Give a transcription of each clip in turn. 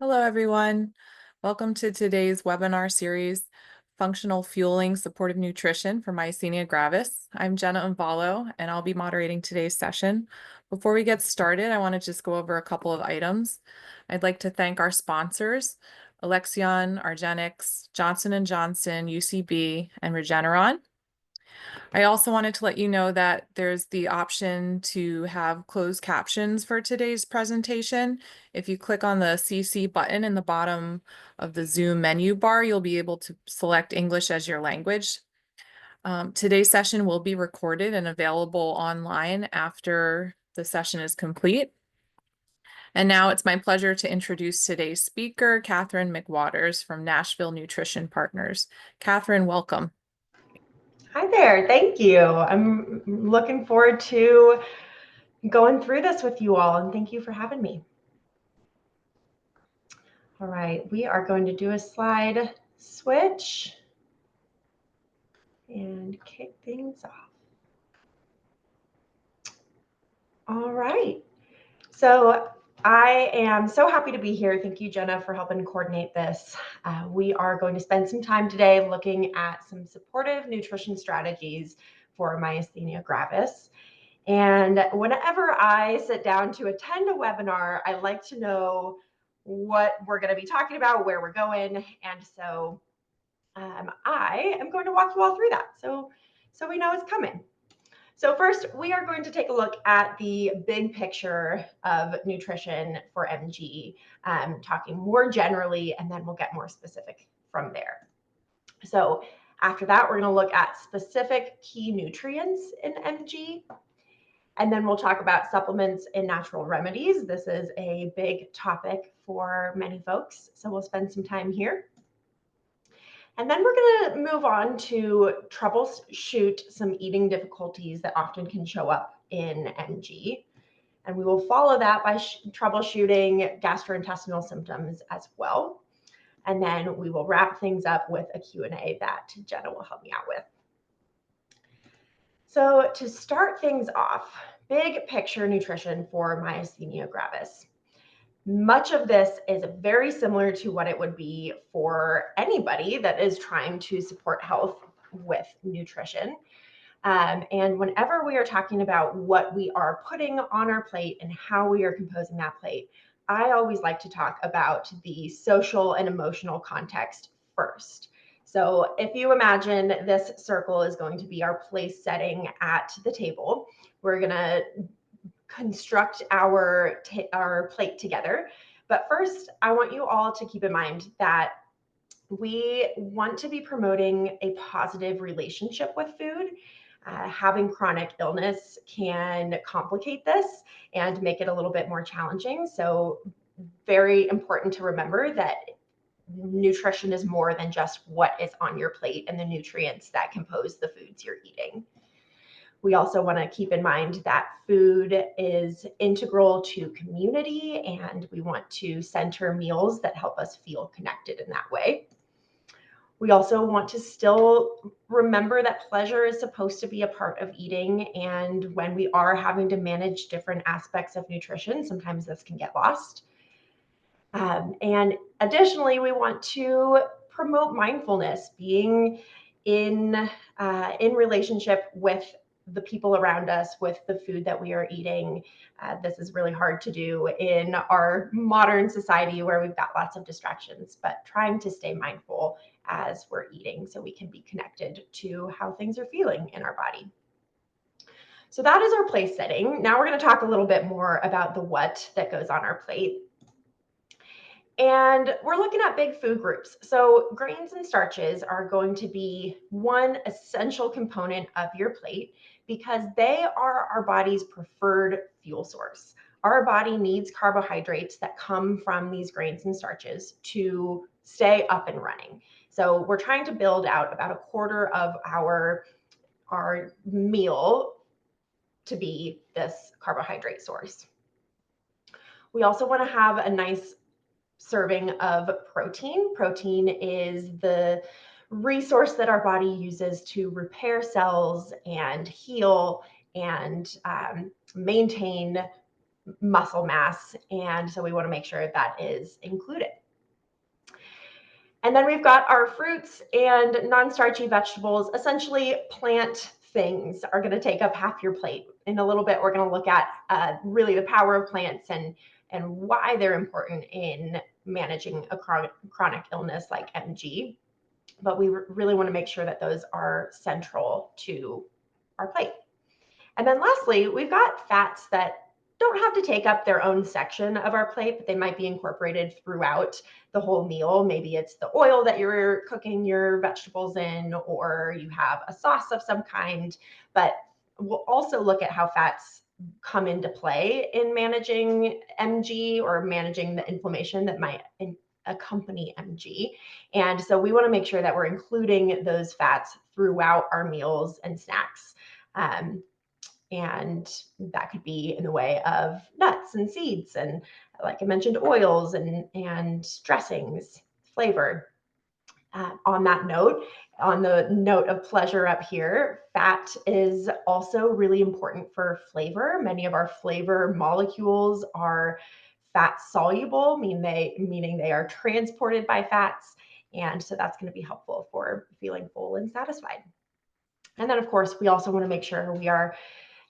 Hello, everyone. Welcome to today's webinar series, Functional Fueling Supportive Nutrition for Myasthenia Gravis. I'm Jenna Umvalo, and I'll be moderating today's session. Before we get started, I want to just go over a couple of items. I'd like to thank our sponsors, Alexion, Argenix, Johnson & Johnson, UCB, and Regeneron. I also wanted to let you know that there's the option to have closed captions for today's presentation. If you click on the CC button in the bottom of the Zoom menu bar, you'll be able to select English as your language. Today's session will be recorded and available online after the session is complete. And now it's my pleasure to introduce today's speaker, Kathryn McWaters from Nashville Nutrition Partners. Kathryn, welcome. Hi there, thank you. I'm looking forward to going through this with you all, and thank you for having me. All right, we are going to do a slide switch and kick things off. All right, so I am so happy to be here. Thank you, Jenna, for helping coordinate this. We are going to spend some time today looking at some supportive nutrition strategies for myasthenia gravis. And whenever I sit down to attend a webinar, I like to know what we're going to be talking about, where we're going. And so I am going to walk you all through that so we know it's coming. So first, we are going to take a look at the big picture of nutrition for MG, talking more generally, and then we'll get more specific from there. So after that, we're going to look at specific key nutrients in MG. And then we'll talk about supplements and natural remedies. This is a big topic for many folks, so we'll spend some time here. And then we're going to move on to troubleshoot some eating difficulties that often can show up in MG. And we will follow that by troubleshooting gastrointestinal symptoms as well. And then we will wrap things up with a Q&A that Jenna will help me out with. So to start things off, big picture nutrition for myasthenia gravis. Much of this is very similar to what it would be for anybody that is trying to support health with nutrition. And whenever we are talking about what we are putting on our plate and how we are composing that plate, I always like to talk about the social and emotional context first. So if you imagine this circle is going to be our place setting at the table, we're going to construct our plate together. But first, I want you all to keep in mind that we want to be promoting a positive relationship with food. Having chronic illness can complicate this and make it a little bit more challenging. So very important to remember that nutrition is more than just what is on your plate and the nutrients that compose the foods you're eating. We also want to keep in mind that food is integral to community, and we want to center meals that help us feel connected in that way. We also want to still remember that pleasure is supposed to be a part of eating, and when we are having to manage different aspects of nutrition, sometimes this can get lost. And additionally, we want to promote mindfulness, being in relationship with the people around us, with the food that we are eating. This is really hard to do in our modern society where we've got lots of distractions, but trying to stay mindful as we're eating so we can be connected to how things are feeling in our body. So that is our place setting. Now we're going to talk a little bit more about the what that goes on our plate. And we're looking at big food groups. So grains and starches are going to be one essential component of your plate because they are our body's preferred fuel source. Our body needs carbohydrates that come from these grains and starches to stay up and running. So we're trying to build out about a quarter of our meal to be this carbohydrate source. We also want to have a nice serving of protein. Protein is the resource that our body uses to repair cells and heal and maintain muscle mass. And so we want to make sure that is included. And then we've got our fruits and non-starchy vegetables. Essentially, plant things are going to take up half your plate. In a little bit, we're going to look at really the power of plants and why they're important in managing a chronic illness like MG. But we really want to make sure that those are central to our plate. And then lastly, we've got fats that don't have to take up their own section of our plate, but they might be incorporated throughout the whole meal. Maybe it's the oil that you're cooking your vegetables in, or you have a sauce of some kind. But we'll also look at how fats come into play in managing MG or managing the inflammation that might accompany MG. And so we want to make sure that we're including those fats throughout our meals and snacks. And that could be in the way of nuts and seeds, and like I mentioned, oils and dressings, flavor. On that note, on the note of pleasure up here, fat is also really important for flavor. Many of our flavor molecules are fat soluble, meaning they are transported by fats. And so that's going to be helpful for feeling full and satisfied. And then, of course, we also want to make sure we are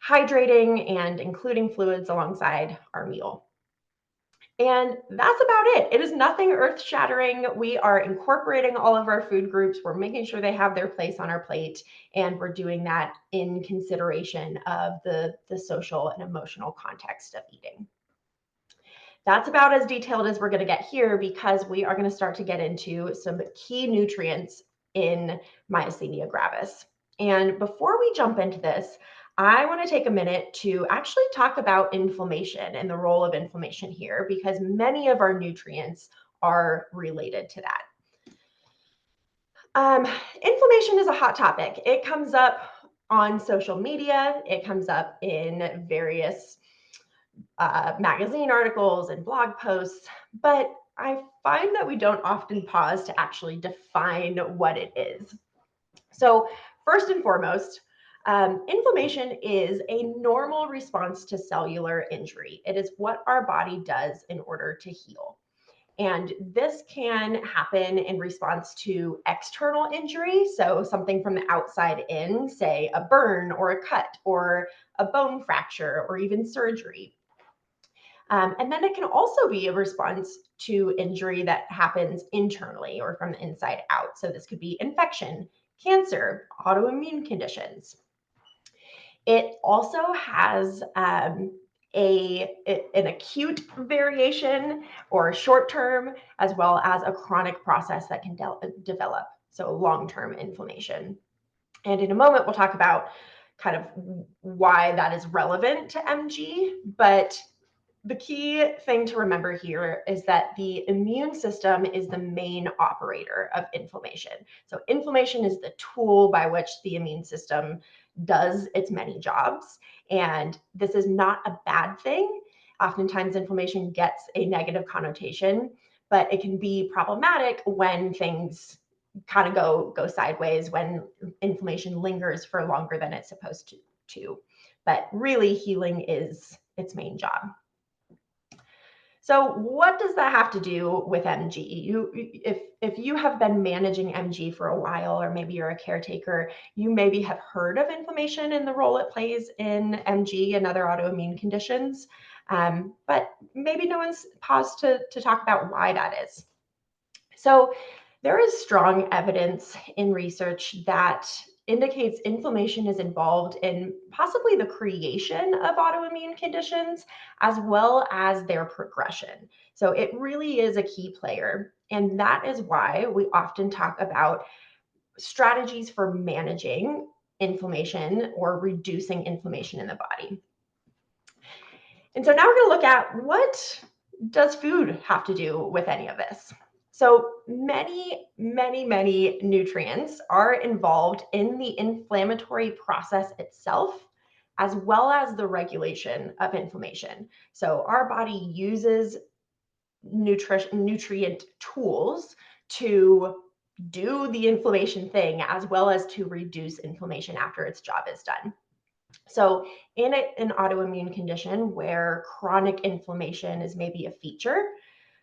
hydrating and including fluids alongside our meal. And that's about it. It is nothing earth-shattering. We are incorporating all of our food groups. We're making sure they have their place on our plate, and we're doing that in consideration of the social and emotional context of eating. That's about as detailed as we're going to get here, because we are going to start to get into some key nutrients in Myasthenia gravis. And before we jump into this, I want to take a minute to actually talk about inflammation and the role of inflammation here, because many of our nutrients are related to that. Inflammation is a hot topic. It comes up on social media. It comes up in various magazine articles and blog posts, but I find that we don't often pause to actually define what it is. So first and foremost, inflammation is a normal response to cellular injury. It is what our body does in order to heal. And this can happen in response to external injury, so something from the outside in, say a burn or a cut or a bone fracture or even surgery. And then it can also be a response to injury that happens internally or from the inside out. So this could be infection, cancer, autoimmune conditions. It also has an acute variation or short term, as well as a chronic process that can develop, so long-term inflammation. And in a moment, we'll talk about kind of why that is relevant to MG, but the key thing to remember here is that the immune system is the main operator of inflammation. So inflammation is the tool by which the immune system does its many jobs. And this is not a bad thing. Oftentimes inflammation gets a negative connotation, but it can be problematic when things kind of go sideways, when inflammation lingers for longer than it's supposed to. But really, healing is its main job. So what does that have to do with MG? If you have been managing MG for a while, or maybe you're a caretaker, you maybe have heard of inflammation and the role it plays in MG and other autoimmune conditions, but maybe no one's paused to talk about why that is. So there is strong evidence in research that indicates inflammation is involved in possibly the creation of autoimmune conditions as well as their progression. So it really is a key player. And that is why we often talk about strategies for managing inflammation or reducing inflammation in the body. And so now we're going to look at, what does food have to do with any of this? So many nutrients are involved in the inflammatory process itself, as well as the regulation of inflammation. So our body uses nutrient tools to do the inflammation thing, as well as to reduce inflammation after its job is done. So in an autoimmune condition where chronic inflammation is maybe a feature,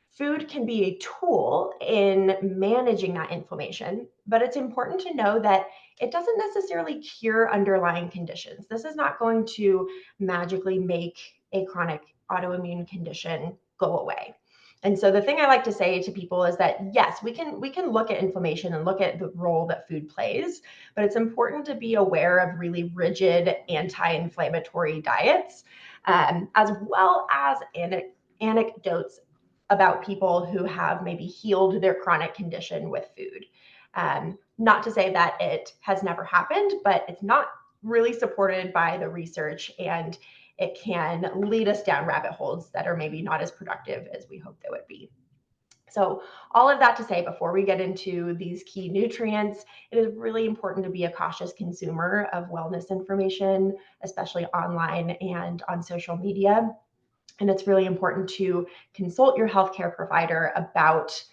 food can be a tool in managing that inflammation, but it's important to know that it doesn't necessarily cure underlying conditions. This is not going to magically make a chronic autoimmune condition go away. And so the thing I like to say to people is that yes, we can look at inflammation and look at the role that food plays, but it's important to be aware of really rigid anti-inflammatory diets, as well as anecdotes about people who have maybe healed their chronic condition with food. Not to say that it has never happened, but it's not really supported by the research, and it can lead us down rabbit holes that are maybe not as productive as we hope they would be. So all of that to say, before we get into these key nutrients, it is really important to be a cautious consumer of wellness information, especially online and on social media. And it's really important to consult your healthcare provider about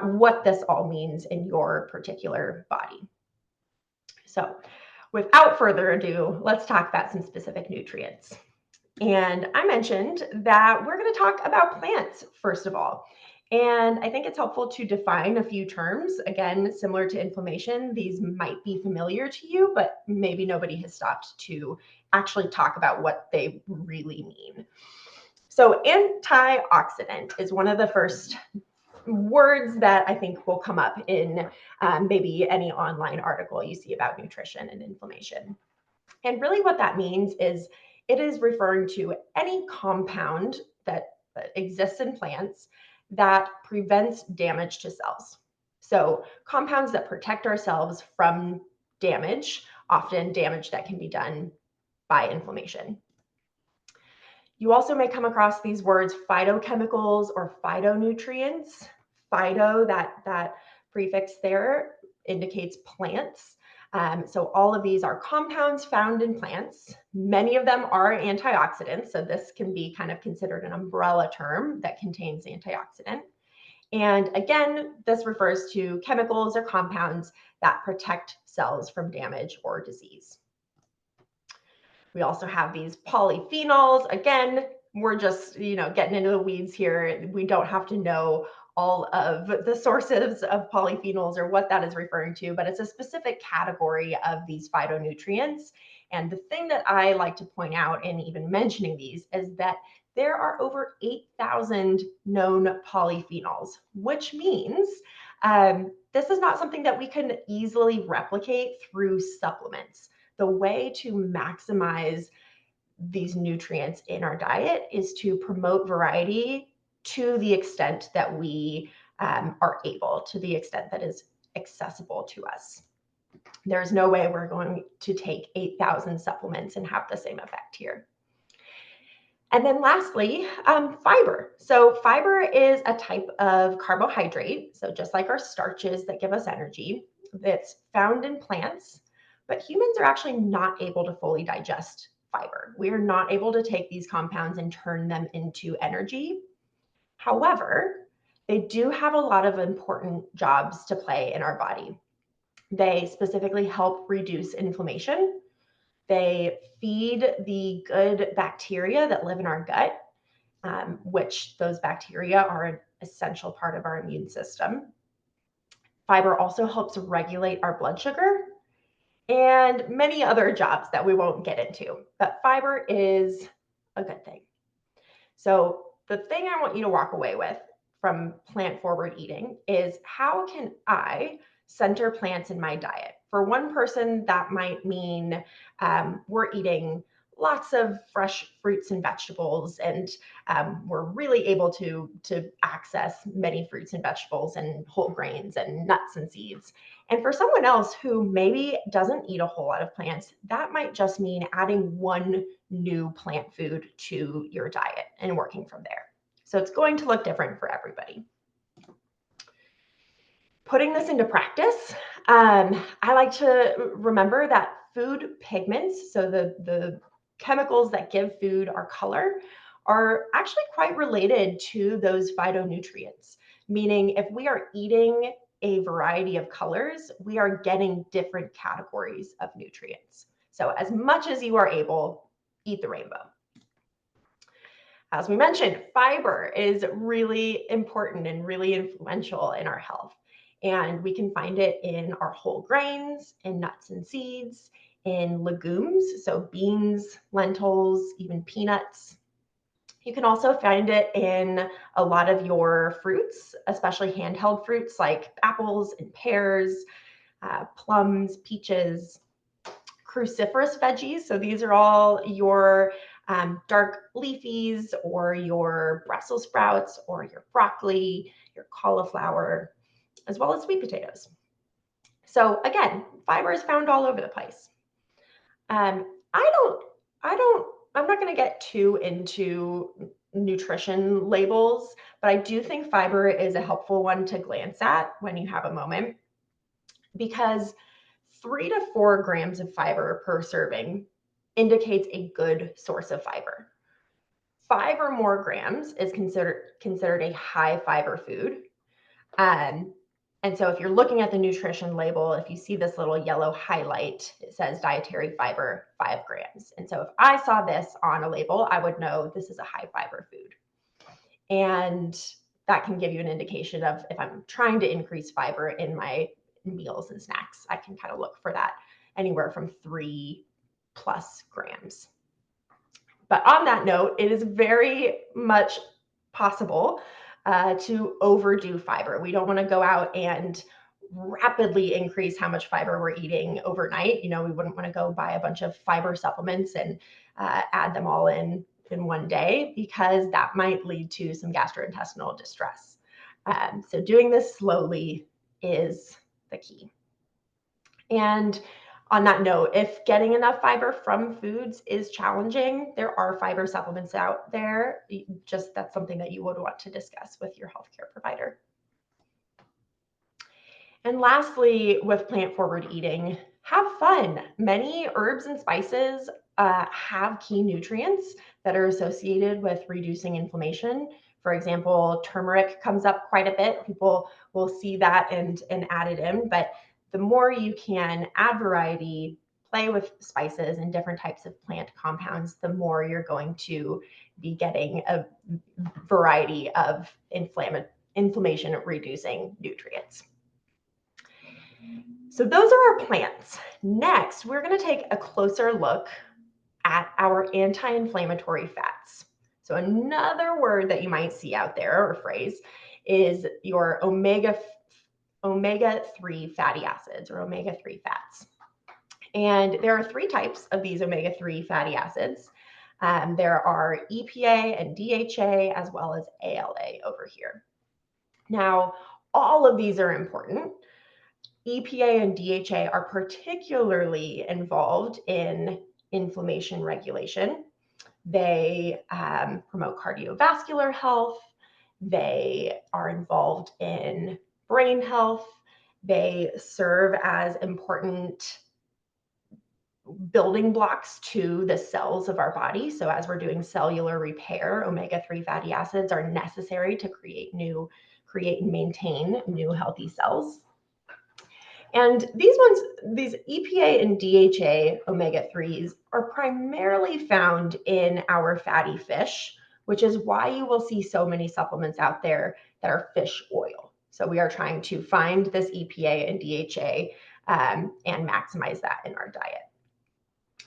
what this all means in your particular body. So without further ado, let's talk about some specific nutrients. And I mentioned that we're going to talk about plants, first of all. And I think it's helpful to define a few terms. Again, similar to inflammation, these might be familiar to you, but maybe nobody has stopped to actually talk about what they really mean. So antioxidant is one of the first words that I think will come up in maybe any online article you see about nutrition and inflammation. And really what that means is it is referring to any compound that exists in plants that prevents damage to cells. So compounds that protect our cells from damage, often damage that can be done by inflammation. You also may come across these words phytochemicals or phytonutrients. Phyto, that prefix there indicates plants. So all of these are compounds found in plants. Many of them are antioxidants. So this can be kind of considered an umbrella term that contains antioxidant. And again, this refers to chemicals or compounds that protect cells from damage or disease. We also have these polyphenols. Again, we're just, getting into the weeds here. We don't have to know all of the sources of polyphenols or what that is referring to, but it's a specific category of these phytonutrients. And the thing that I like to point out in even mentioning these is that there are over 8,000 known polyphenols, which means this is not something that we can easily replicate through supplements. The way to maximize these nutrients in our diet is to promote variety to the extent that we are able, to the extent that is accessible to us. There's no way we're going to take 8,000 supplements and have the same effect here. And then lastly, fiber. So fiber is a type of carbohydrate, so just like our starches that give us energy, that's found in plants, but humans are actually not able to fully digest fiber. We are not able to take these compounds and turn them into energy. However, they do have a lot of important jobs to play in our body. They specifically help reduce inflammation. They feed the good bacteria that live in our gut, which those bacteria are an essential part of our immune system. Fiber also helps regulate our blood sugar and many other jobs that we won't get into. But fiber is a good thing. So the thing I want you to walk away with from plant forward eating is, how can I center plants in my diet? For one person, that might mean we're eating lots of fresh fruits and vegetables, and we're really able to access many fruits and vegetables and whole grains and nuts and seeds. And for someone else who maybe doesn't eat a whole lot of plants, that might just mean adding one new plant food to your diet and working from there. So it's going to look different for everybody. Putting this into practice, I like to remember that food pigments, so the chemicals that give food our color, are actually quite related to those phytonutrients. Meaning, if we are eating a variety of colors, we are getting different categories of nutrients. So as much as you are able, eat the rainbow. As we mentioned, fiber is really important and really influential in our health. And we can find it in our whole grains, in nuts and seeds, in legumes, so beans, lentils, even peanuts. You can also find it in a lot of your fruits, especially handheld fruits like apples and pears, plums, peaches, cruciferous veggies. So these are all your dark leafies or your Brussels sprouts or your broccoli, your cauliflower, as well as sweet potatoes. So again, fiber is found all over the place. I'm not going to get too into nutrition labels, but I do think fiber is a helpful one to glance at when you have a moment, because 3 to 4 grams of fiber per serving indicates a good source of fiber. 5 or more grams is considered a high fiber food. And so if you're looking at the nutrition label, if you see this little yellow highlight, it says dietary fiber 5 grams. And so if I saw this on a label, I would know this is a high fiber food. And that can give you an indication of if I'm trying to increase fiber in my meals and snacks. I can kind of look for that anywhere from 3+ grams. But on that note, it is very much possible to overdo fiber. We don't want to go out and rapidly increase how much fiber we're eating overnight. We wouldn't want to go buy a bunch of fiber supplements and add them all in one day, because that might lead to some gastrointestinal distress. So doing this slowly is the key. And on that note, if getting enough fiber from foods is challenging, there are fiber supplements out there. Just that's something that you would want to discuss with your healthcare provider. And lastly, with plant-forward eating, have fun. Many herbs and spices have key nutrients that are associated with reducing inflammation. For example, turmeric comes up quite a bit. People will see that and add it in, but the more you can add variety, play with spices and different types of plant compounds, the more you're going to be getting a variety of inflammation-reducing nutrients. So those are our plants. Next, we're going to take a closer look at our anti-inflammatory fats. So another word that you might see out there, or phrase, is your omega-3 fatty acids, or omega-3 fats. And there are 3 types of these omega-3 fatty acids. There are EPA and DHA, as well as ALA over here. Now, all of these are important. EPA and DHA are particularly involved in inflammation regulation. They promote cardiovascular health. They are involved in brain health. They serve as important building blocks to the cells of our body. So as we're doing cellular repair, omega-3 fatty acids are necessary to create and maintain new healthy cells. And these EPA and DHA omega-3s are primarily found in our fatty fish, which is why you will see so many supplements out there that are fish oil. So we are trying to find this EPA and DHA and maximize that in our diet.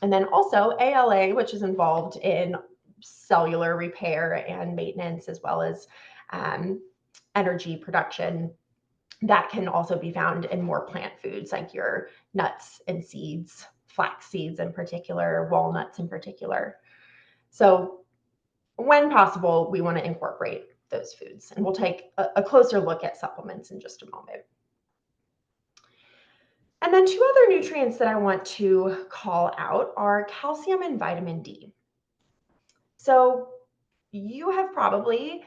And then also ALA, which is involved in cellular repair and maintenance, as well as energy production. That can also be found in more plant foods like your nuts and seeds, flax seeds in particular, walnuts in particular. So when possible, we want to incorporate those foods. And we'll take a closer look at supplements in just a moment. And then 2 other nutrients that I want to call out are calcium and vitamin D. So you have probably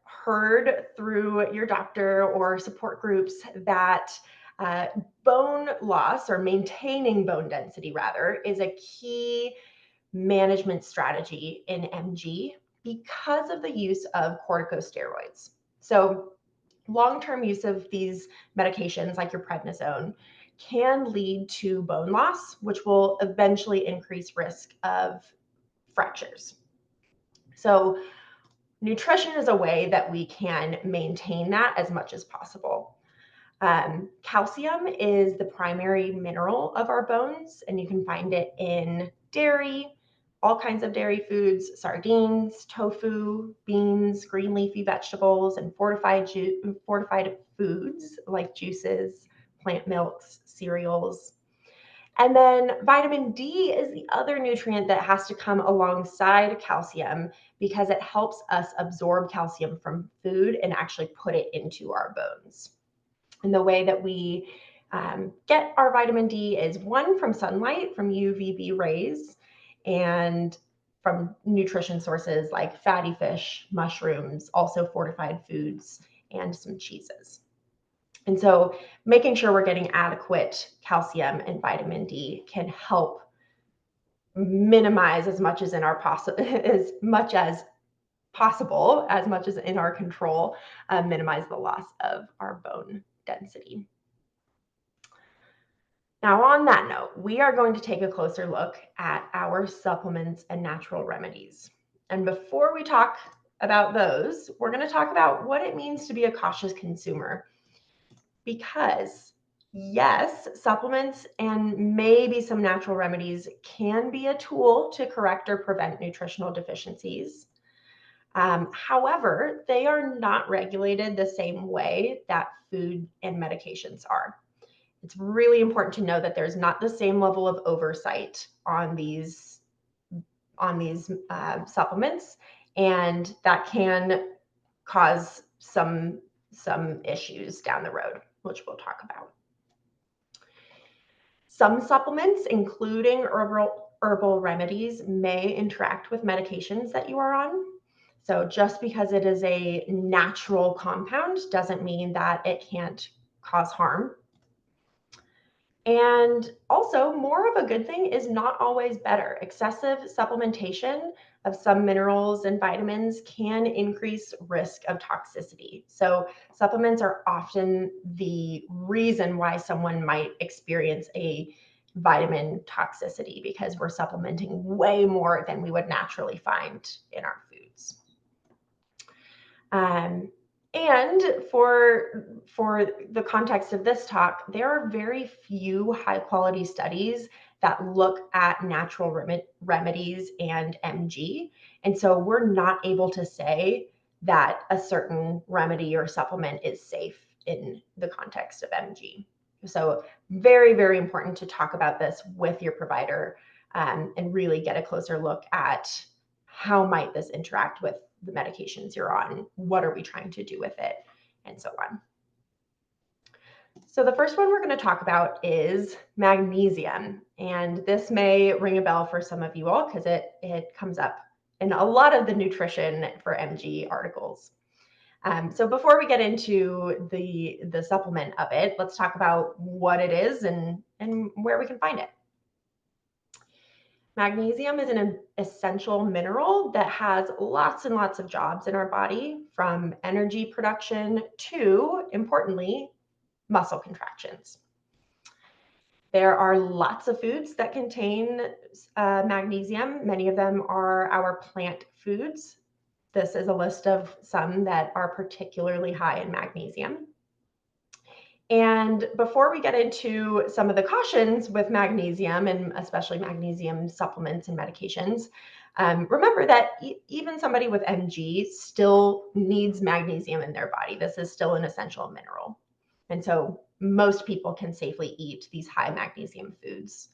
heard through your doctor or support groups that bone loss, or maintaining bone density rather, is a key management strategy in MG because of the use of corticosteroids. So long-term use of these medications like your prednisone can lead to bone loss, which will eventually increase risk of fractures. So nutrition is a way that we can maintain that as much as possible. Calcium is the primary mineral of our bones, and you can find it in dairy, all kinds of dairy foods, sardines, tofu, beans, green leafy vegetables, and fortified foods like juices, plant milks, cereals. And then vitamin D is the other nutrient that has to come alongside calcium because it helps us absorb calcium from food and actually put it into our bones. And the way that we get our vitamin D is one, from sunlight, from UVB rays, and from nutrition sources like fatty fish, mushrooms, also fortified foods, and some cheeses. And so making sure we're getting adequate calcium and vitamin D can help minimize as much as in our as much as possible, as much as in our control, minimize the loss of our bone density. Now, on that note, we are going to take a closer look at our supplements and natural remedies. And before we talk about those, we're going to talk about what it means to be a cautious consumer. Because yes, supplements and maybe some natural remedies can be a tool to correct or prevent nutritional deficiencies. However, they are not regulated the same way that food and medications are. It's really important to know that there's not the same level of oversight on these supplements, and that can cause some issues down the road, which we'll talk about. Some supplements, including herbal remedies, may interact with medications that you are on. So just because it is a natural compound doesn't mean that it can't cause harm. And also, more of a good thing is not always better. Excessive supplementation of some minerals and vitamins can increase risk of toxicity. So supplements are often the reason why someone might experience a vitamin toxicity, because we're supplementing way more than we would naturally find in our foods. And for the context of this talk, there are very few high quality studies that look at natural remedies and MG. And so we're not able to say that a certain remedy or supplement is safe in the context of MG. So very, very important to talk about this with your provider, and really get a closer look at how might this interact with the medications you're on, what are we trying to do with it, and so on. So the first one we're going to talk about is magnesium. And this may ring a bell for some of you all because it comes up in a lot of the nutrition for MG articles. So before we get into the supplement of it, let's talk about what it is and where we can find it. Magnesium is an essential mineral that has lots and lots of jobs in our body, from energy production to, importantly, muscle contractions. There are lots of foods that contain magnesium. Many of them are our plant foods. This is a list of some that are particularly high in magnesium. And before we get into some of the cautions with magnesium, and especially magnesium supplements and medications, remember that even somebody with MG still needs magnesium in their body. This is still an essential mineral. And so most people can safely eat these high magnesium foods,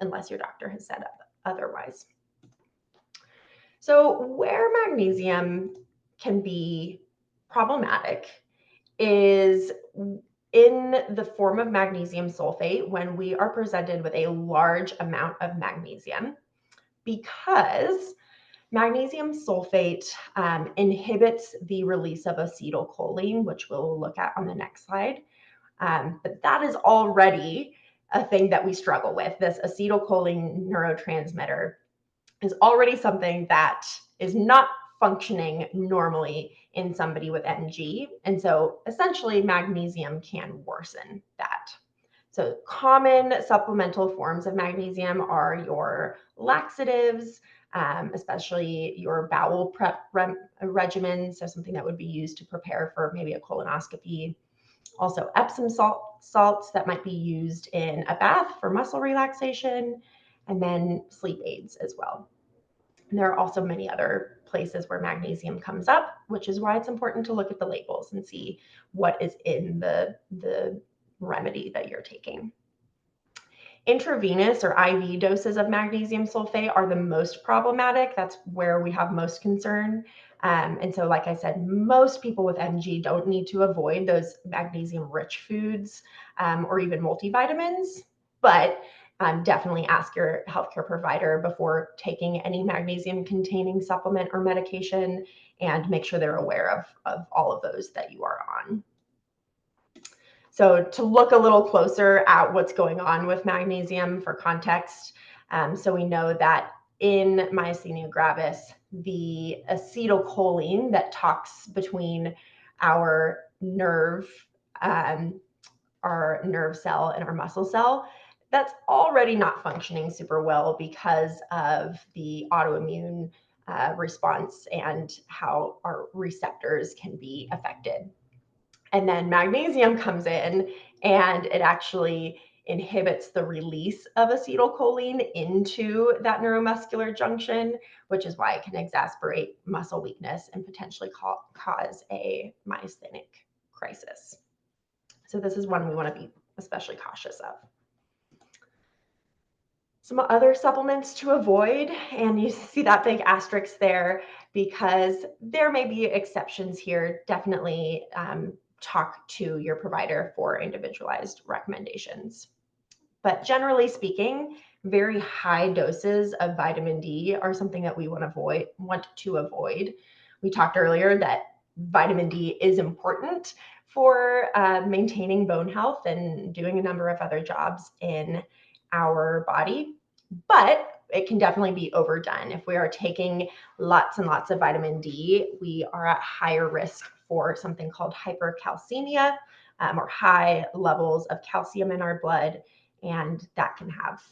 unless your doctor has said otherwise. So where magnesium can be problematic is in the form of magnesium sulfate when we are presented with a large amount of magnesium, because magnesium sulfate inhibits the release of acetylcholine, which we'll look at on the next slide. But that is already a thing that we struggle with. This acetylcholine neurotransmitter is already something that is not functioning normally in somebody with MG. And so essentially magnesium can worsen that. So common supplemental forms of magnesium are your laxatives, especially your bowel prep regimen, so something that would be used to prepare for maybe a colonoscopy. Also Epsom salts that might be used in a bath for muscle relaxation, and then sleep aids as well. And there are also many other places where magnesium comes up, which is why it's important to look at the labels and see what is in the remedy that you're taking. Intravenous or IV doses of magnesium sulfate are the most problematic. That's where we have most concern. And so, like I said, most people with MG don't need to avoid those magnesium-rich foods or even multivitamins, but definitely ask your healthcare provider before taking any magnesium-containing supplement or medication, and make sure they're aware of all of those that you are on. So to look a little closer at what's going on with magnesium for context, so we know that in myasthenia gravis, the acetylcholine that talks between our nerve, our nerve cell and our muscle cell, that's already not functioning super well because of the autoimmune response and how our receptors can be affected. And then magnesium comes in and it actually inhibits the release of acetylcholine into that neuromuscular junction, which is why it can exacerbate muscle weakness and potentially cause a myasthenic crisis. So this is one we want to be especially cautious of. Some other supplements to avoid, and you see that big asterisk there because there may be exceptions here. Definitely talk to your provider for individualized recommendations. But generally speaking, very high doses of vitamin D are something that we want to avoid. We talked earlier that vitamin D is important for maintaining bone health and doing a number of other jobs in our body, but it can definitely be overdone. If we are taking lots and lots of vitamin D, we are at higher risk for something called hypercalcemia, or high levels of calcium in our blood, and that can have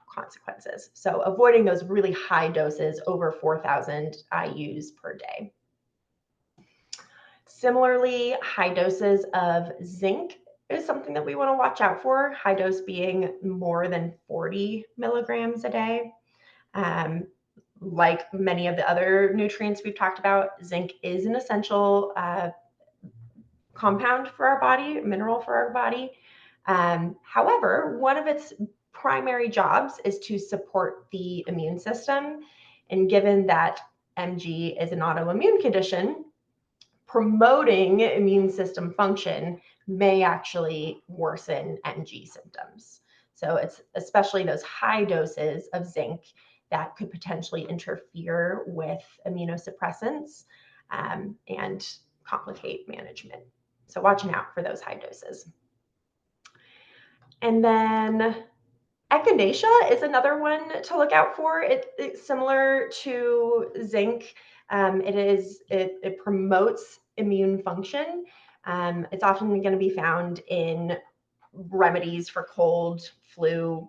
consequences. So avoiding those really high doses over 4,000 IUs per day. Similarly, high doses of zinc is something that we want to watch out for, high dose being more than 40 milligrams a day. Like many of the other nutrients we've talked about, zinc is an essential compound for our body, mineral for our body. However, one of its primary jobs is to support the immune system. And given that MG is an autoimmune condition, promoting immune system function may actually worsen MG symptoms. So it's especially those high doses of zinc that could potentially interfere with immunosuppressants and complicate management. So watching out for those high doses. And then echinacea is another one to look out for. It's similar to zinc. It promotes immune function. It's often going to be found in remedies for cold, flu,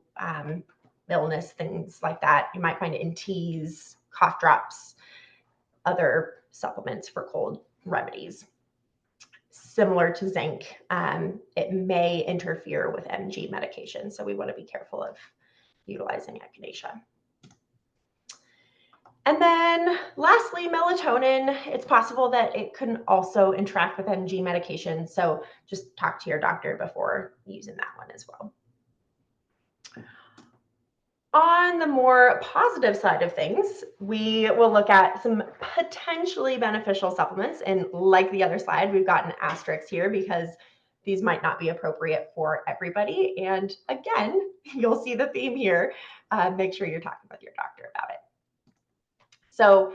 illness, things like that. You might find it in teas, cough drops, other supplements for cold remedies. Similar to zinc, it may interfere with MG medication, so we want to be careful of utilizing echinacea. And then lastly, melatonin. It's possible that it can also interact with MG medication, so just talk to your doctor before using that one as well. On the more positive side of things, we will look at some potentially beneficial supplements. And like the other slide, we've got an asterisk here because these might not be appropriate for everybody. And again, you'll see the theme here. Make sure you're talking with your doctor about it. So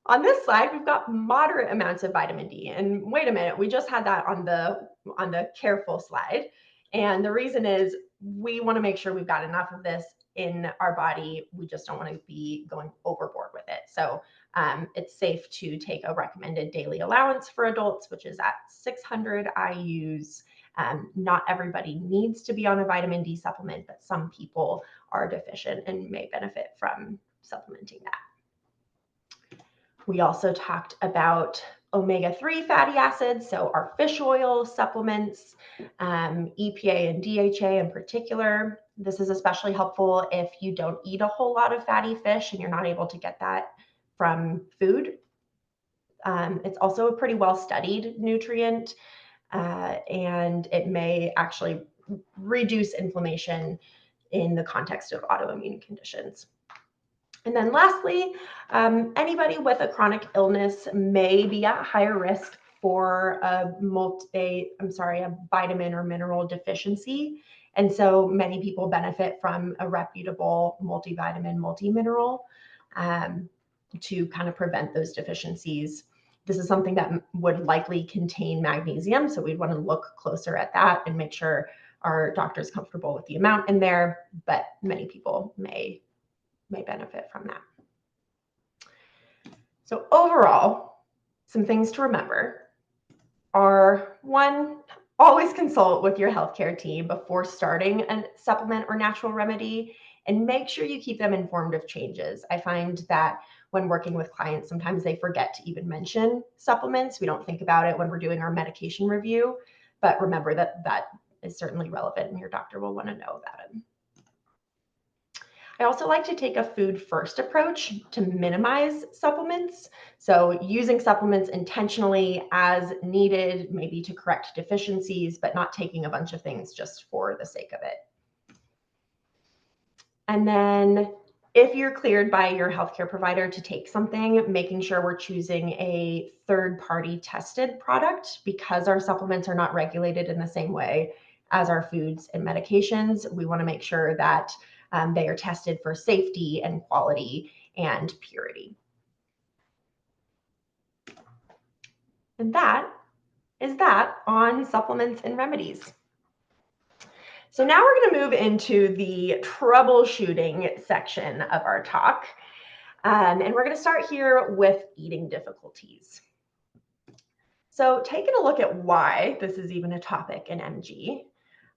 on this slide, we've got moderate amounts of vitamin D. And wait a minute, we just had that on the careful slide. And the reason is we want to make sure we've got enough of this in our body. We just don't want to be going overboard with it. So it's safe to take a recommended daily allowance for adults, which is at 600 IUs. Not everybody needs to be on a vitamin D supplement, but some people are deficient and may benefit from supplementing that. We also talked about omega-3 fatty acids, so our fish oil supplements, EPA and DHA in particular. This is especially helpful if you don't eat a whole lot of fatty fish and you're not able to get that from food. It's also a pretty well-studied nutrient, and it may actually reduce inflammation in the context of autoimmune conditions. And then lastly, anybody with a chronic illness may be at higher risk for a vitamin or mineral deficiency. And so many people benefit from a reputable multivitamin, multimineral to kind of prevent those deficiencies. This is something that would likely contain magnesium, so we'd want to look closer at that and make sure our doctor is comfortable with the amount in there, but many people may benefit from that. So overall, some things to remember are: one, always consult with your healthcare team before starting a supplement or natural remedy, and make sure you keep them informed of changes. I find that when working with clients, sometimes they forget to even mention supplements. We don't think about it when we're doing our medication review, but remember that that is certainly relevant and your doctor will want to know about it. I also like to take a food first approach to minimize supplements. So using supplements intentionally as needed, maybe to correct deficiencies, but not taking a bunch of things just for the sake of it. And then if you're cleared by your healthcare provider to take something, making sure we're choosing a third-party tested product, because our supplements are not regulated in the same way as our foods and medications. We want to make sure that they are tested for safety and quality and purity. And that is that on supplements and remedies. So now we're going to move into the troubleshooting section of our talk. And we're going to start here with eating difficulties. So taking a look at why this is even a topic in MG,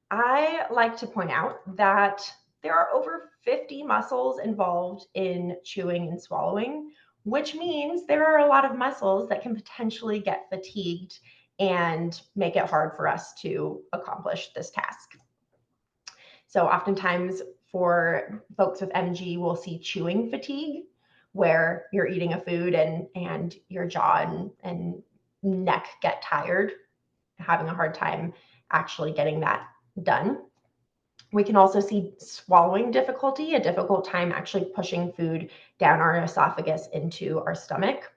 I like to point out that there are over 50 muscles involved in chewing and swallowing, which means there are a lot of muscles that can potentially get fatigued and make it hard for us to accomplish this task. So oftentimes for folks with MG, we'll see chewing fatigue, where you're eating a food and your jaw and neck get tired, having a hard time actually getting that done. We can also see swallowing difficulty, a difficult time actually pushing food down our esophagus into our stomach.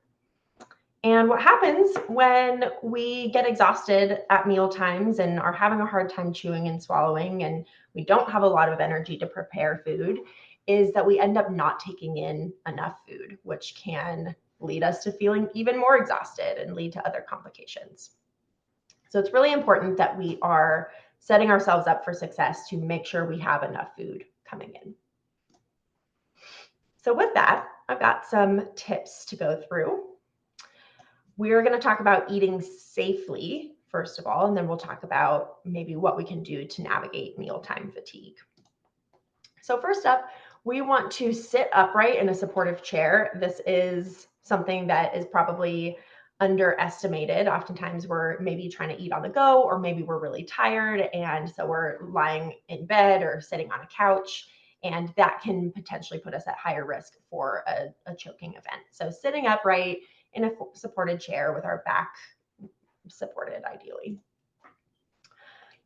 And what happens when we get exhausted at meal times and are having a hard time chewing and swallowing, and we don't have a lot of energy to prepare food, is that we end up not taking in enough food, which can lead us to feeling even more exhausted and lead to other complications. So it's really important that we are setting ourselves up for success to make sure we have enough food coming in. So with that, I've got some tips to go through. We're going to talk about eating safely, first of all, and then we'll talk about maybe what we can do to navigate mealtime fatigue. So first up, we want to sit upright in a supportive chair. This is something that is probably underestimated. Oftentimes we're maybe trying to eat on the go, or maybe we're really tired, and so we're lying in bed or sitting on a couch, and that can potentially put us at higher risk for a choking event. So sitting upright in a supported chair with our back supported, ideally.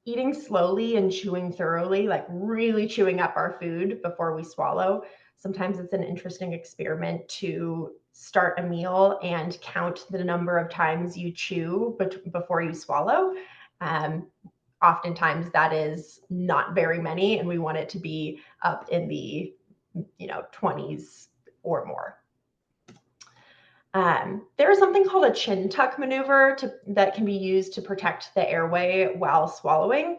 Eating slowly and chewing thoroughly, like really chewing up our food before we swallow. Sometimes it's an interesting experiment to start a meal and count the number of times you chew before you swallow. Oftentimes that is not very many, and we want it to be up in the 20s or more. There is something called a chin tuck maneuver that can be used to protect the airway while swallowing.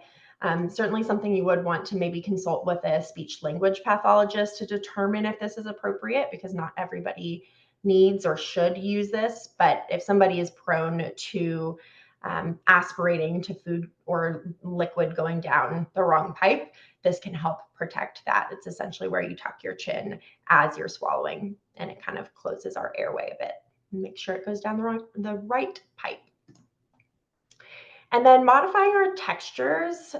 Certainly something you would want to maybe consult with a speech language pathologist to determine if this is appropriate, because not everybody needs or should use this. But if somebody is prone to aspirating to food or liquid going down the wrong pipe. This can help protect that. It's essentially where you tuck your chin as you're swallowing, and it kind of closes our airway a bit. Make sure it goes down the right pipe. And then modifying our textures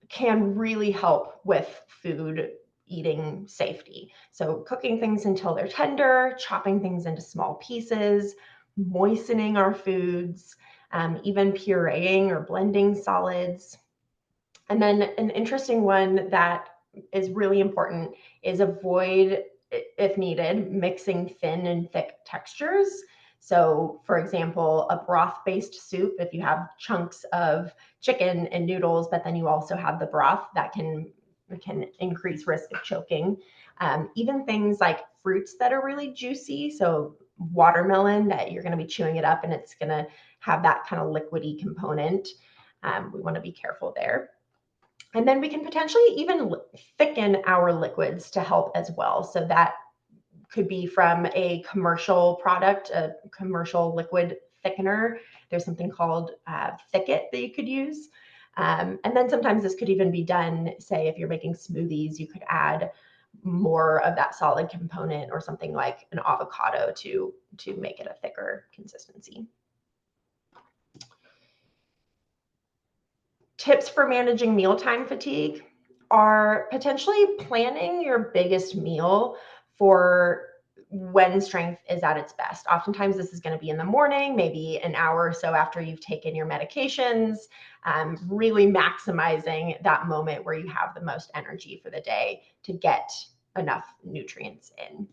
can really help with food eating safety. So cooking things until they're tender, chopping things into small pieces, moistening our foods, even pureeing or blending solids. And then an interesting one that is really important is avoid, if needed, mixing thin and thick textures. So for example, a broth-based soup, if you have chunks of chicken and noodles, but then you also have the broth, that can increase risk of choking. Even things like fruits that are really juicy, so watermelon, that you're going to be chewing it up and it's going to have that kind of liquidy component. We want to be careful there. And then we can potentially even thicken our liquids to help as well. So that could be from a commercial product, a commercial liquid thickener. There's something called Thicket that you could use. And then sometimes this could even be done, say, if you're making smoothies, you could add more of that solid component or something like an avocado to make it a thicker consistency. Tips for managing mealtime fatigue are potentially planning your biggest meal for when strength is at its best. Oftentimes this is going to be in the morning, maybe an hour or so after you've taken your medications, really maximizing that moment where you have the most energy for the day to get enough nutrients in.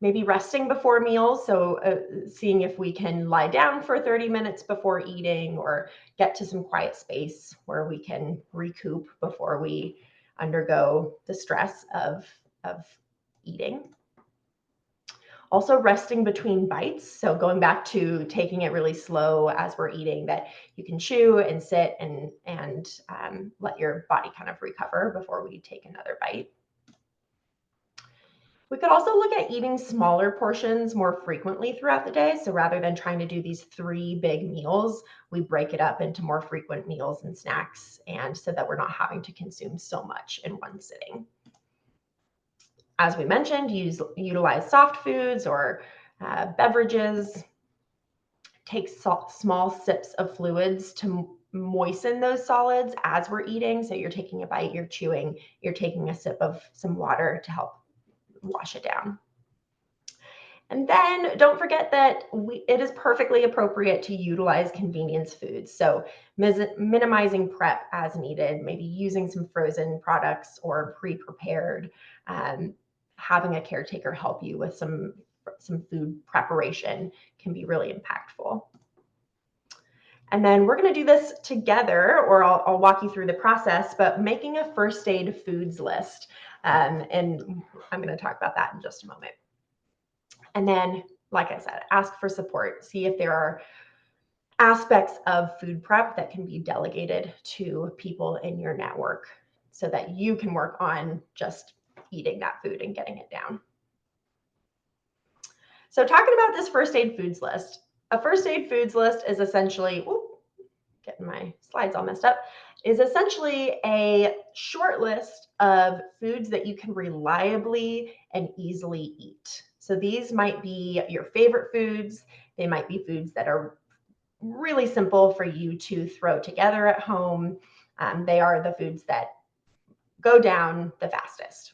Maybe resting before meals, so seeing if we can lie down for 30 minutes before eating or get to some quiet space where we can recoup before we undergo the stress of eating. Also resting between bites, so going back to taking it really slow as we're eating, that you can chew and sit and let your body kind of recover before we take another bite. We could also look at eating smaller portions more frequently throughout the day. So rather than trying to do these 3 big meals, we break it up into more frequent meals and snacks, and so that we're not having to consume so much in one sitting. As we mentioned, utilize soft foods or beverages. Take small sips of fluids to moisten those solids as we're eating. So you're taking a bite, you're chewing, you're taking a sip of some water to help wash it down. And then don't forget that it is perfectly appropriate to utilize convenience foods. So minimizing prep as needed, maybe using some frozen products or pre-prepared, having a caretaker help you with some food preparation can be really impactful. And then we're going to do this together, or I'll walk you through the process, but making a first aid foods list. And I'm going to talk about that in just a moment. And then, like I said, ask for support. See if there are aspects of food prep that can be delegated to people in your network so that you can work on just eating that food and getting it down. So talking about this first aid foods list, a first aid foods list is essentially, getting my slides all messed up, is essentially a short list of foods that you can reliably and easily eat. So these might be your favorite foods. They might be foods that are really simple for you to throw together at home. They are the foods that go down the fastest.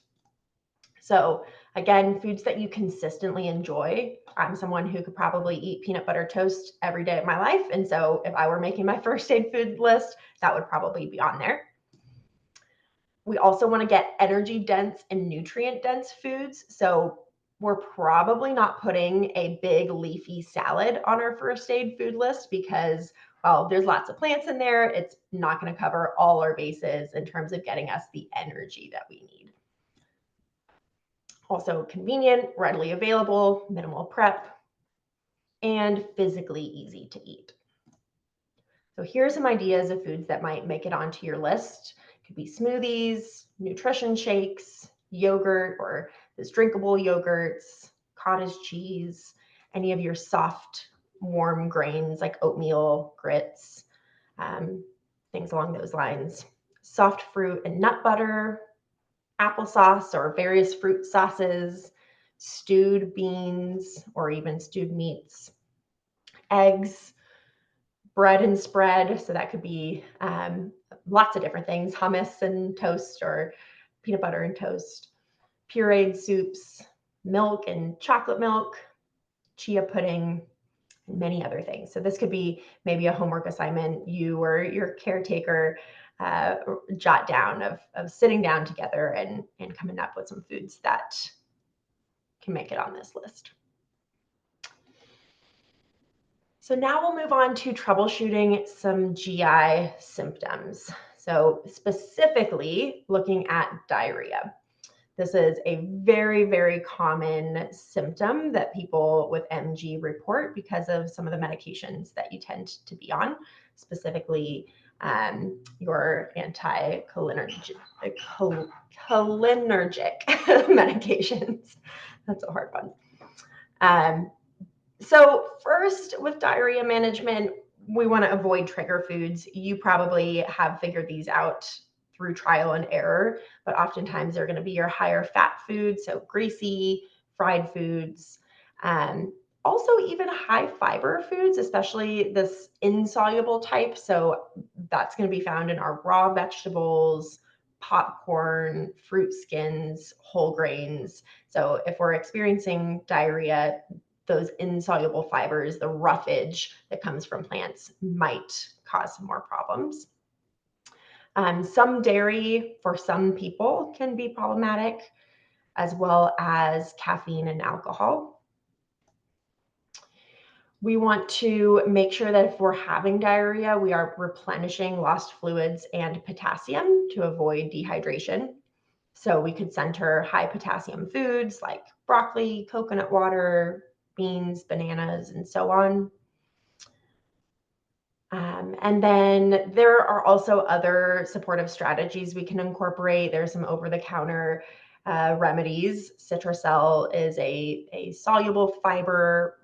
So again, foods that you consistently enjoy. I'm someone who could probably eat peanut butter toast every day of my life. And so if I were making my first aid food list, that would probably be on there. We also want to get energy dense and nutrient dense foods. So we're probably not putting a big leafy salad on our first aid food list because, well, there's lots of plants in there. It's not going to cover all our bases in terms of getting us the energy that we need. Also convenient, readily available, minimal prep, and physically easy to eat. So here are some ideas of foods that might make it onto your list. It could be smoothies, nutrition shakes, yogurt or those drinkable yogurts, cottage cheese, any of your soft warm grains like oatmeal, grits, um, things along those lines. Soft fruit and nut butter, applesauce or various fruit sauces, stewed beans or even stewed meats, eggs, bread and spread. So that could be lots of different things, hummus and toast or peanut butter and toast, pureed soups, milk and chocolate milk, chia pudding, and many other things. So this could be maybe a homework assignment you or your caretaker jot down of sitting down together and coming up with some foods that can make it on this list. So now we'll move on to troubleshooting some GI symptoms. So specifically looking at diarrhea. This is a very, very common symptom that people with MG report because of some of the medications that you tend to be on, specifically your anticholinergic medications. That's a hard one. So first, with diarrhea management, we want to avoid trigger foods. You probably have figured these out through trial and error, but oftentimes they're going to be your higher fat foods, so greasy, fried foods. Also, even high fiber foods, especially this insoluble type. So that's going to be found in our raw vegetables, popcorn, fruit skins, whole grains. So if we're experiencing diarrhea, those insoluble fibers, the roughage that comes from plants might cause some more problems. Some dairy for some people can be problematic, as well as caffeine and alcohol. We want to make sure that if we're having diarrhea, we are replenishing lost fluids and potassium to avoid dehydration. So we could center high potassium foods like broccoli, coconut water, beans, bananas, and so on. And then there are also other supportive strategies we can incorporate. There's some over-the-counter remedies. Citracel is a soluble fiber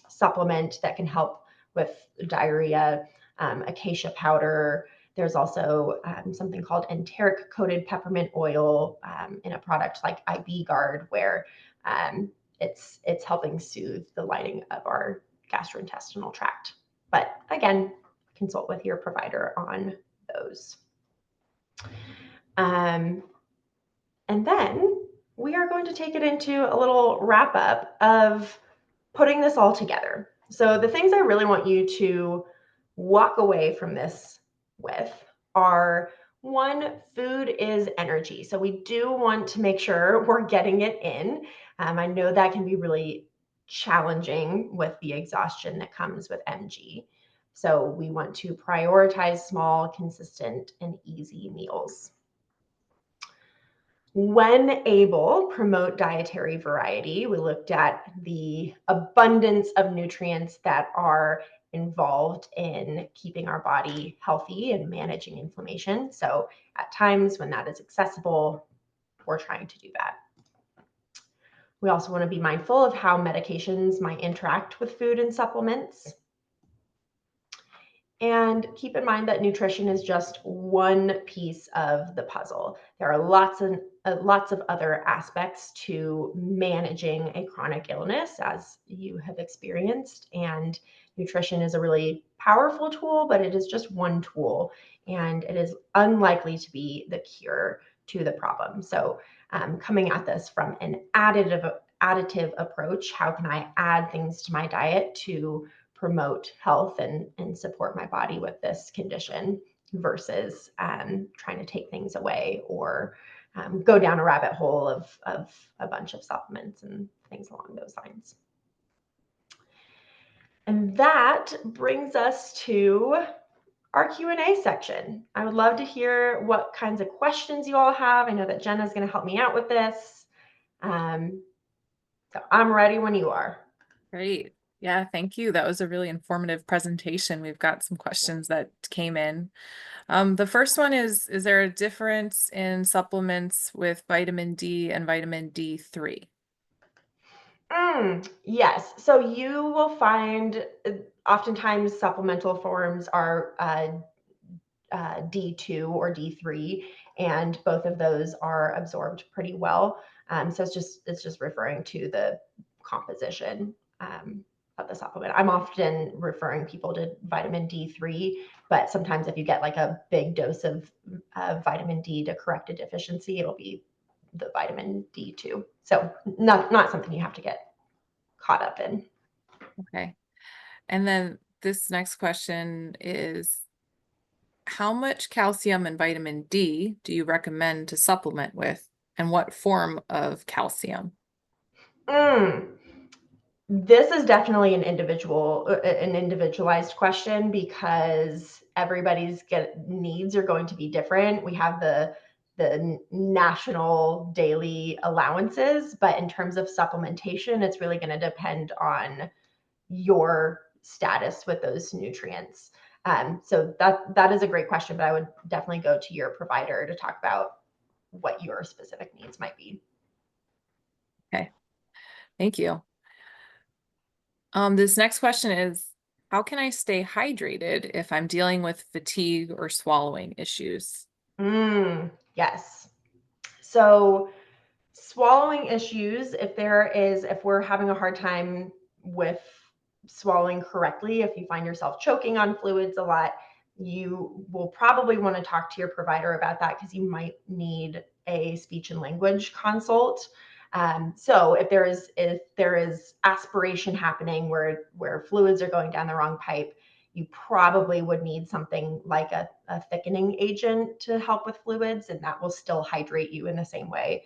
supplement that can help with diarrhea. Acacia powder. There's also something called enteric-coated peppermint oil in a product like IB Guard, where it's helping soothe the lining of our gastrointestinal tract. But again, consult with your provider on those. And then we are going to take it into a little wrap up of putting this all together. So the things I really want you to walk away from this with are, one, food is energy. So we do want to make sure we're getting it in. I know that can be really challenging with the exhaustion that comes with MG. So we want to prioritize small, consistent, and easy meals. When able, promote dietary variety. We looked at the abundance of nutrients that are involved in keeping our body healthy and managing inflammation. So at times when that is accessible, we're trying to do that. We also want to be mindful of how medications might interact with food and supplements. And keep in mind that nutrition is just one piece of the puzzle. There are lots of other aspects to managing a chronic illness, as you have experienced. And nutrition is a really powerful tool, but it is just one tool, and it is unlikely to be the cure to the problem. So coming at this from an additive approach, how can I add things to my diet to promote health and support my body with this condition, versus trying to take things away or go down a rabbit hole of a bunch of supplements and things along those lines. And that brings us to our Q&A section. I would love to hear what kinds of questions you all have. I know that Jenna's going to help me out with this. So I'm ready when you are. Great. Yeah, thank you. That was a really informative presentation. We've got some questions that came in. The first one is there a difference in supplements with vitamin D and vitamin D3? Yes. So you will find oftentimes supplemental forms are D2 or D3, and both of those are absorbed pretty well. So it's just referring to the composition of the supplement. I'm often referring people to vitamin D3, but sometimes if you get like a big dose of vitamin D to correct a deficiency, it'll be the vitamin D2. So not something you have to get caught up in. Okay. And then this next question is, how much calcium and vitamin D do you recommend to supplement with, and what form of calcium? Mm. This is definitely an individualized question because everybody's needs are going to be different. We have the national daily allowances, but in terms of supplementation, it's really going to depend on your status with those nutrients. So that is a great question, but I would definitely go to your provider to talk about what your specific needs might be. Okay, thank you. This next question is, how can I stay hydrated if I'm dealing with fatigue or swallowing issues? Yes. So swallowing issues, if we're having a hard time with swallowing correctly, if you find yourself choking on fluids a lot, you will probably want to talk to your provider about that because you might need a speech and language consult. So if there is aspiration happening where fluids are going down the wrong pipe, you probably would need something like a thickening agent to help with fluids, and that will still hydrate you in the same way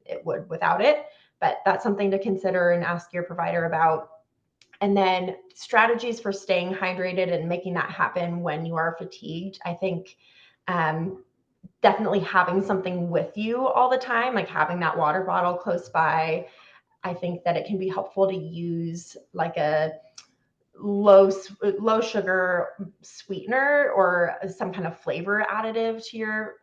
it would without it. But that's something to consider and ask your provider about. And then strategies for staying hydrated and making that happen when you are fatigued. I think um, definitely having something with you all the time, like having that water bottle close by. I think that it can be helpful to use like a low sugar sweetener or some kind of flavor additive to your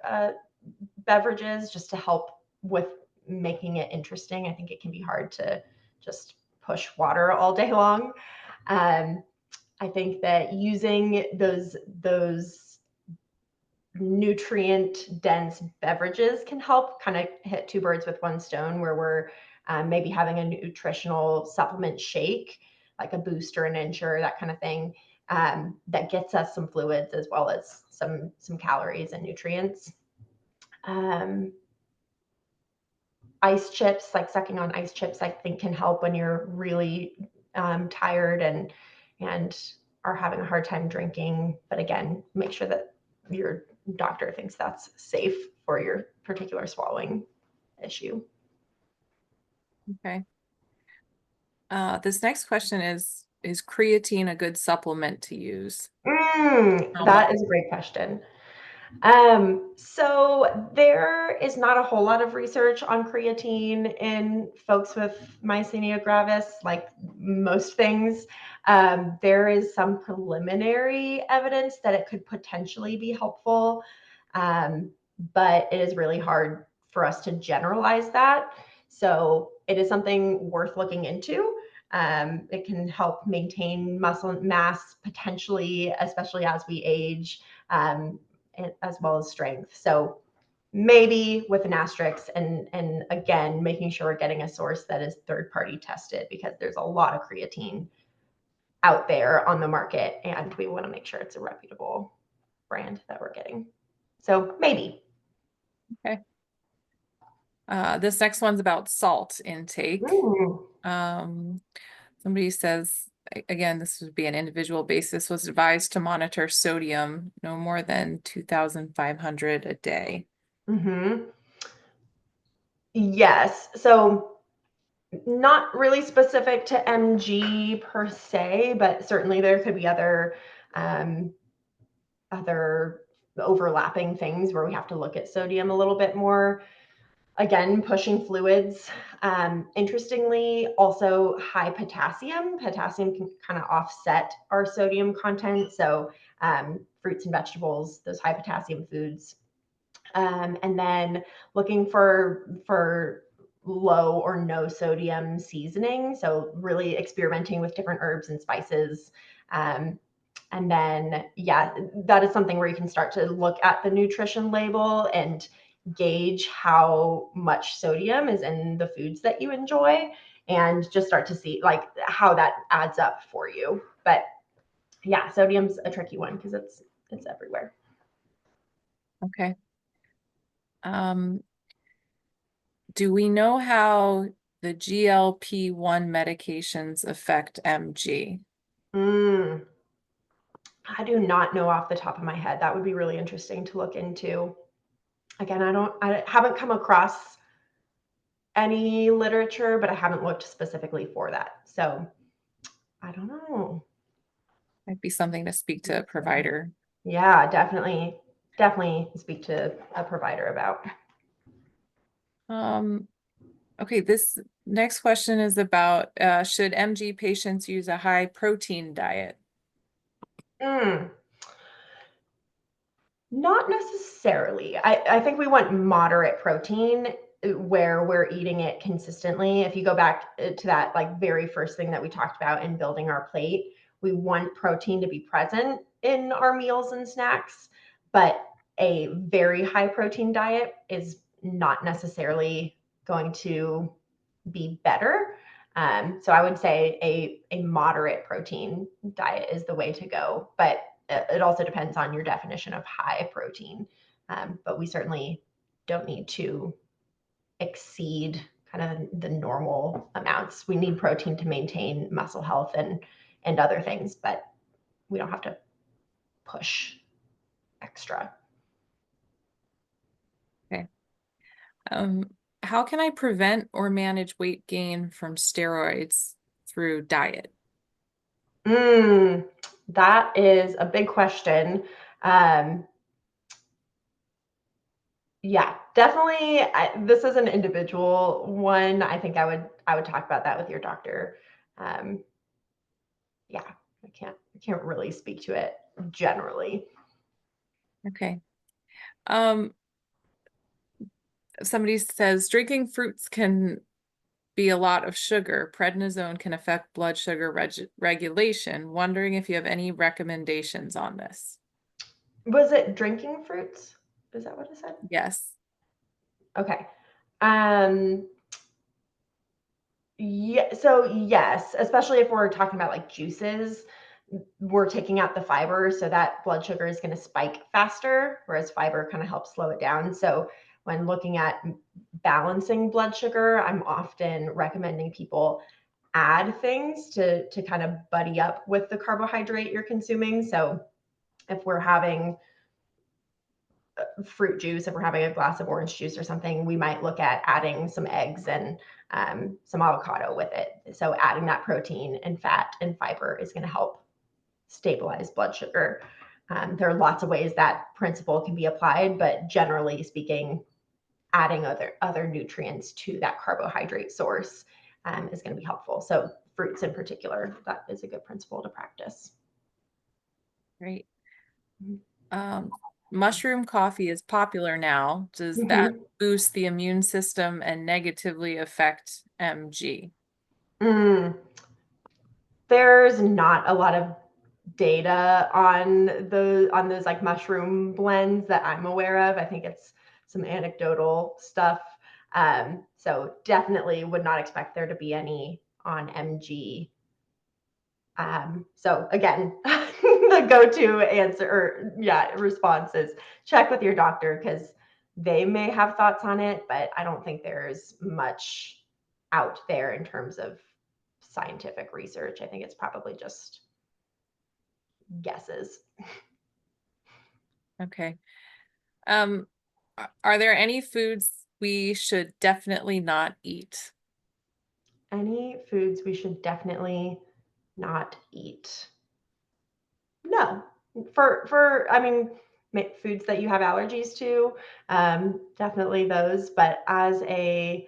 beverages just to help with making it interesting. I think it can be hard to just push water all day long. Um, I think that using those nutrient dense beverages can help kind of hit two birds with one stone, where we're maybe having a nutritional supplement shake, like a boost or an ensure, that kind of thing, that gets us some fluids as well as some calories and nutrients. Um, Ice chips, like sucking on ice chips, I think can help when you're really tired and are having a hard time drinking. But again, make sure that your doctor thinks that's safe for your particular swallowing issue. Okay. This next question is creatine a good supplement to use? How much? That is a great question. So there is not a whole lot of research on creatine in folks with myasthenia gravis, like most things. There is some preliminary evidence that it could potentially be helpful, um, but it is really hard for us to generalize that. So it is something worth looking into. It can help maintain muscle mass potentially, especially as we age. As well as strength. So maybe with an asterisk, and again, making sure we're getting a source that is third party tested, because there's a lot of creatine out there on the market and we want to make sure it's a reputable brand that we're getting. So maybe. Okay. This next one's about salt intake. Mm, Um, Somebody says, again, this would be an individual basis, was advised to monitor sodium no more than 2,500 a day. mm-hmm. Yes. So not really specific to MG per se, but certainly there could be um, other overlapping things where we have to look at sodium a little bit more. Again, pushing fluids. Interestingly, also high potassium. Potassium can kind of offset our sodium content. So fruits and vegetables, those high potassium foods. And then looking for low or no sodium seasoning. So really experimenting with different herbs and spices. And then, yeah, that is something where you can start to look at the nutrition label and gauge how much sodium is in the foods that you enjoy, and just start to see like how that adds up for you. But yeah, sodium's a tricky one because it's everywhere. Okay. Um, do we know how the GLP-1 medications affect MG? Mm, I do not know off the top of my head. That would be really interesting to look into. Again, I haven't come across any literature, but I haven't looked specifically for that. So I don't know. Might be something to speak to a provider. Yeah, definitely speak to a provider about. Um, okay, this next question is about should MG patients use a high protein diet? Mm, not necessarily. I think we want moderate protein where we're eating it consistently. If you go back to that like very first thing that we talked about in building our plate, we want protein to be present in our meals and snacks, but a very high protein diet is not necessarily going to be better. So I would say a moderate protein diet is the way to go, but it also depends on your definition of high protein. But we certainly don't need to exceed kind of the normal amounts. We need protein to maintain muscle health and other things, but we don't have to push extra. Okay. Um, how can I prevent or manage weight gain from steroids through diet? Mm, that is a big question. Um, Yeah, definitely. This is an individual one. I think I would talk about that with your doctor. Um, yeah, I can't really speak to it generally. Okay. Um, somebody says drinking fruits can be a lot of sugar. Prednisone can affect blood sugar regulation. Wondering if you have any recommendations on this. Was it drinking fruits? Is that what I said? Yes. Okay. Um, yeah, so yes, especially if we're talking about like juices, we're taking out the fiber, so that blood sugar is going to spike faster, whereas fiber kind of helps slow it down. So when looking at balancing blood sugar, I'm often recommending people add things to kind of buddy up with the carbohydrate you're consuming. So if we're having fruit juice, if we're having a glass of orange juice or something, we might look at adding some eggs and some avocado with it. So adding that protein and fat and fiber is going to help stabilize blood sugar. There are lots of ways that principle can be applied, but generally speaking, adding other nutrients to that carbohydrate source is going to be helpful. So fruits in particular, that is a good principle to practice. Great. Um, mushroom coffee is popular now. Does that Mm-hmm. boost the immune system and negatively affect MG? Mm, there's not a lot of data on those like mushroom blends that I'm aware of. I think it's some anecdotal stuff. So definitely would not expect there to be any on MG. So again, the go-to answer or yeah, response is check with your doctor because they may have thoughts on it, but I don't think there's much out there in terms of scientific research. I think it's probably just guesses. Okay. Um, are there any foods we should definitely not eat? Any foods we should definitely not eat? No. For I mean, foods that you have allergies to, definitely those. But as a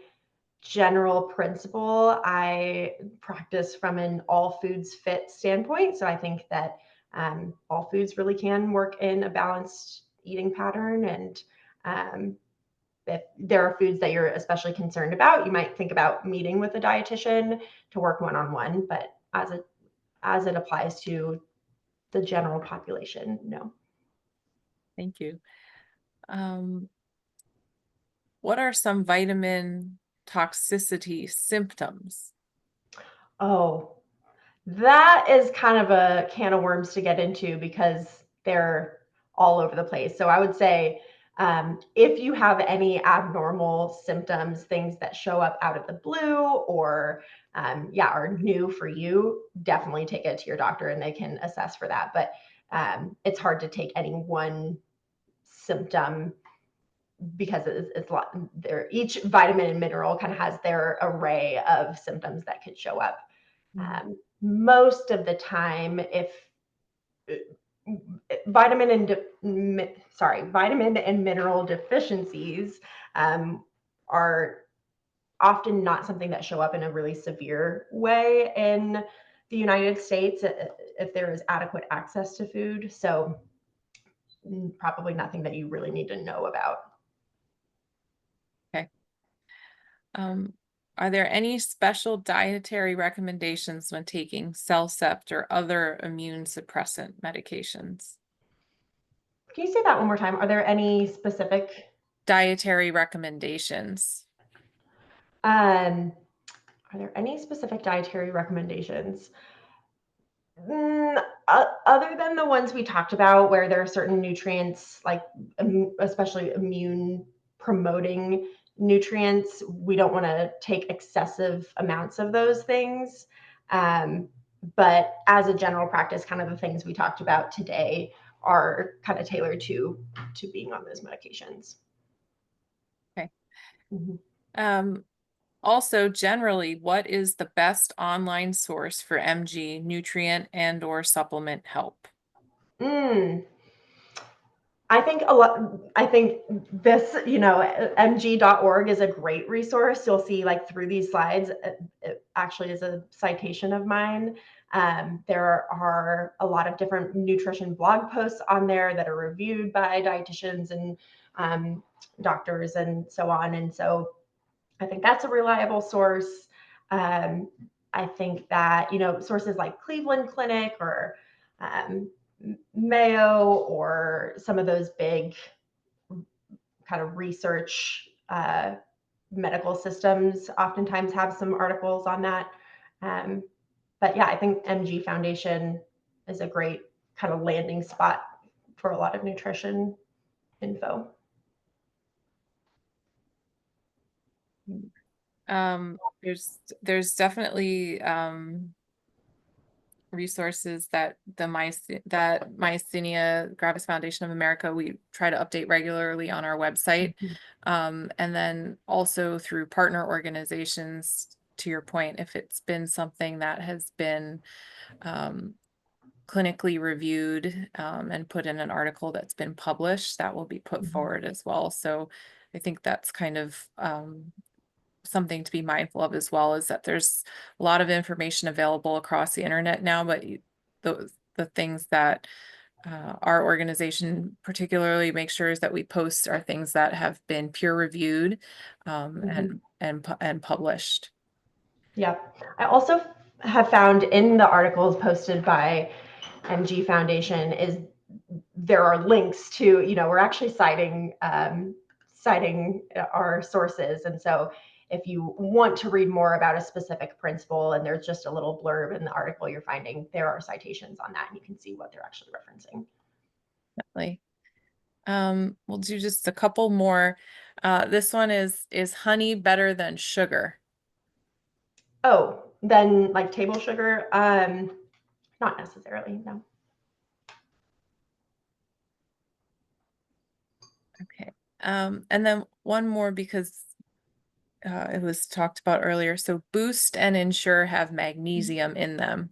general principle, I practice from an all foods fit standpoint. So I think that all foods really can work in a balanced eating pattern, and um, if there are foods that you're especially concerned about, you might think about meeting with a dietitian to work one-on-one, but as it applies to the general population, no. Thank you. What are some vitamin toxicity symptoms? Oh, that is kind of a can of worms to get into because they're all over the place. So I would say if you have any abnormal symptoms, things that show up out of the blue or are new for you, definitely take it to your doctor and they can assess for that. But it's hard to take any one symptom because it's a lot there. Each vitamin and mineral kind of has their array of symptoms that could show up. Most of the time, if vitamin and mineral deficiencies are often not something that show up in a really severe way in the United States if there is adequate access to food. So probably nothing that you really need to know about. Okay. Are there any special dietary recommendations when taking Cellcept or other immune suppressant medications? Can you say that one more time? Are there any specific Dietary recommendations. um are there any specific dietary recommendations? Other than the ones we talked about, where there are certain nutrients, like especially immune promoting nutrients, we don't want to take excessive amounts of those things. But as a general practice, kind of the things we talked about today are kind of tailored to being on those medications. Okay. Mhm. Also, generally, what is the best online source for MG nutrient and or supplement help? Mm. I think this, mg.org is a great resource. You'll see like through these slides, it actually is a citation of mine. There are a lot of different nutrition blog posts on there that are reviewed by dietitians and doctors and so on. And so I think that's a reliable source. Um, I think that, sources like Cleveland Clinic or um, Mayo or some of those big kind of research medical systems oftentimes have some articles on that. Um, but yeah, I think MG Foundation is a great kind of landing spot for a lot of nutrition info. There's definitely resources that that Myasthenia Gravis Foundation of America, we try to update regularly on our website. And then also through partner organizations, to your point, if it's been something that has been clinically reviewed and put in an article that's been published, that will be put forward as well. So I think that's kind of something to be mindful of as well, is that there's a lot of information available across the internet now, but the things that our organization particularly makes sure is that we post are things that have been peer reviewed and published. Yep. I also have found in the articles posted by MG Foundation is there are links to, we're actually citing our sources. And so if you want to read more about a specific principle and there's just a little blurb in the article you're finding, there are citations on that and you can see what they're actually referencing. Definitely. We'll do just a couple more. This one is honey better than sugar? Oh, then like table sugar? Not necessarily, no. Okay. And then one more because it was talked about earlier. So Boost and Ensure have magnesium in them.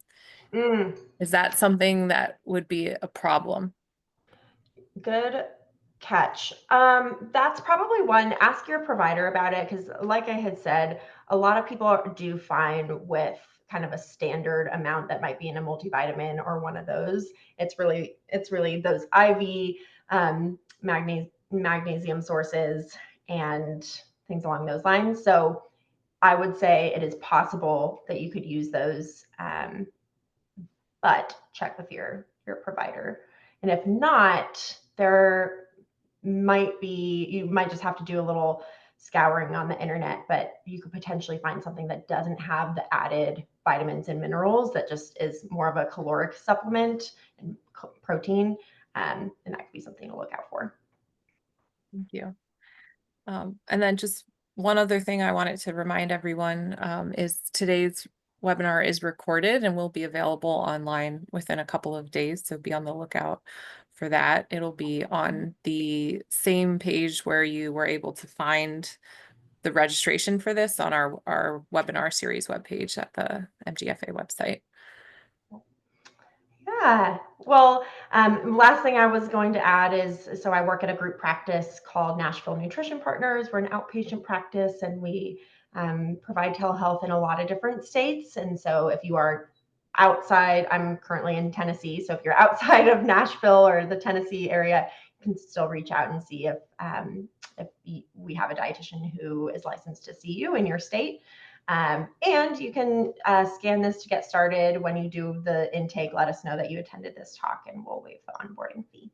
Mm. Is that something that would be a problem? Good catch. That's probably one. Ask your provider about it because, like I had said, a lot of people do fine with kind of a standard amount that might be in a multivitamin or one of those. It's really those IV magnesium sources and things along those lines. So I would say it is possible that you could use those, but check with your provider. And if not, there might be, you might just have to do a little scouring on the internet, but you could potentially find something that doesn't have the added vitamins and minerals, that just is more of a caloric supplement and protein. And that could be something to look out for. Thank you. And then just one other thing I wanted to remind everyone is today's webinar is recorded and will be available online within a couple of days. So be on the lookout for that. It'll be on the same page where you were able to find the registration for this on our webinar series webpage at the MGFA website. Yeah. Well, last thing I was going to add is, so I work at a group practice called Nashville Nutrition Partners. We're an outpatient practice, and we provide telehealth in a lot of different states. And so if you are outside, I'm currently in Tennessee, so if you're outside of Nashville or the Tennessee area, you can still reach out and see if we have a dietitian who is licensed to see you in your state. And you can scan this to get started. When you do the intake, let us know that you attended this talk, and we'll waive the onboarding fee.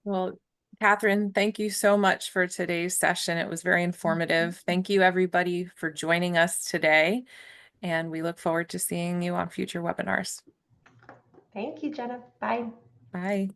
Well, Kathryn, thank you so much for today's session. It was very informative. Thank you, everybody, for joining us today, and we look forward to seeing you on future webinars. Thank you, Jenna. Bye. Bye.